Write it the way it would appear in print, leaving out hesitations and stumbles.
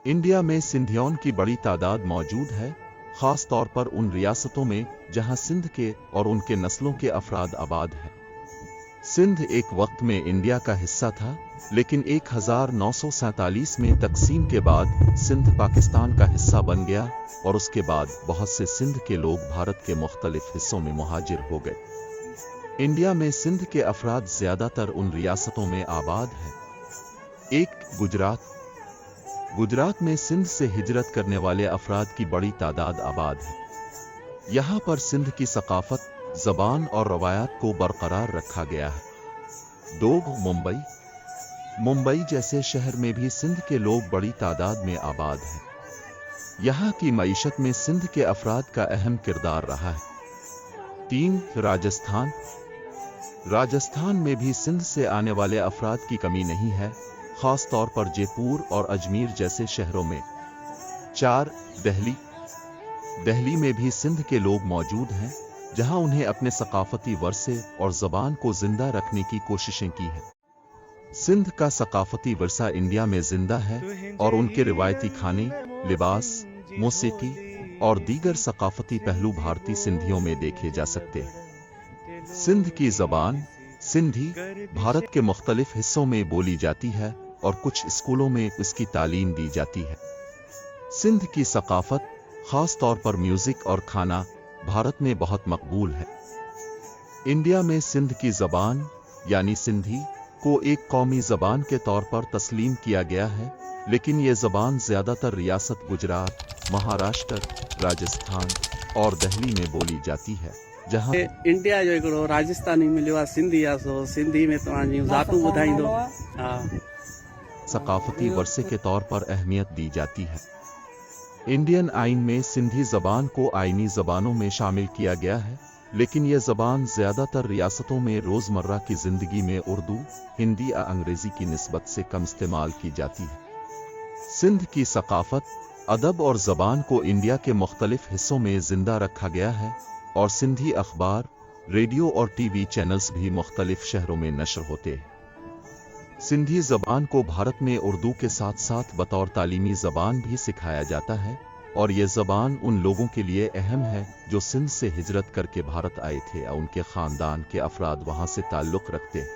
India में सिंधियों की बड़ी तादाद मौजूद है, खास तौर पर उन रियासतों में जहां सिंध के और उनके नस्लों के अफराद आबाद हैं। सिंध एक वक्त में इंडिया का हिस्सा था, लेकिन 1947 में तकसीम के बाद सिंध पाकिस्तान का हिस्सा बन गया और उसके बाद बहुत से सिंध के लोग भारत के मुख्तलिफ हिस्सों में मुहाजिर हो गए। इंडिया में सिंध के अफराद ज्यादातर उन रियासतों में आबाद हैं। एक, गुजरात। गुजरात में सिंध से हिजरत करने वाले अफराद की बड़ी तादाद आबाद है। यहाँ पर सिंध की सकाफत, ज़बान और रवायात को बरकरार रखा गया है। 2, मुंबई। मुंबई जैसे शहर में भी सिंध के लोग बड़ी तादाद में आबाद हैं। यहाँ की मईशत में सिंध के अफराद का अहम किरदार रहा है। 3, राजस्थान। राजस्थान में भी सिंध से आने वाले अफराद की कमी नहीं है, खास तौर पर जयपुर और अजमेर जैसे शहरों में। 4, दिल्ली। दिल्ली में भी सिंध के लोग मौजूद हैं, जहां उन्हें अपने सकाफती वर्से और ज़बान को जिंदा रखने की कोशिशें की हैं। सिंध का सकाफती वर्सा इंडिया में जिंदा है और उनके रिवायती खाने, लिबास, मौसीकी और दीगर सकाफती पहलू भारतीय सिंधियों में देखे जा सकते हैं। सिंध की ज़बान सिंधी भारत के मुख्तलिफ हिस्सों में बोली जाती है और कुछ स्कूलों में इसकी तालीम दी जाती है। सिंध की सकाफत, खास तौर पर म्यूजिक और खाना, भारत में बहुत मकबूल है। इंडिया में सिंध की ज़बान यानी सिंधी को एक कौमी ज़बान के तौर पर तस्लीम किया गया है, लेकिन ये ज़बान ज़्यादातर रियासत गुजरात, महाराष्ट्र, राजस्थान और दिल्ली में बोली जाती है, जहां इंडिया जो हिकिड़ो राजस्थानी मिलियो आहे, सिंधी आहे, सो सिंधी में तव्हां जूं ज़ातूं ॿुधाईंदो। सकाफती वर्से के तौर पर अहमियत दी जाती है। इंडियन आइन में सिंधी ज़बान को आइनी ज़बानों में शामिल किया गया है, लेकिन यह ज़बान ज़्यादातर रियासतों में रोज़मर्रा की ज़िंदगी में उर्दू, हिंदी या अंग्रेज़ी की निस्बत से कम इस्तेमाल की जाती है। सिंध की सकाफत, अदब और ज़बान को इंडिया के मुख्तलिफ हिस्सों में जिंदा रखा गया है और सिंधी अखबार, रेडियो और टीवी चैनल्स भी मुख्तलिफ शहरों में नशर होते हैं। सिंधी ज़बान को भारत में उर्दू के साथ साथ बतौर तालीमी ज़बान भी सिखाया जाता है और ये ज़बान उन लोगों के लिए अहम है जो सिंध से हिजरत करके भारत आए थे या उनके ख़ानदान के अफराद वहाँ से ताल्लुक़ रखते हैं।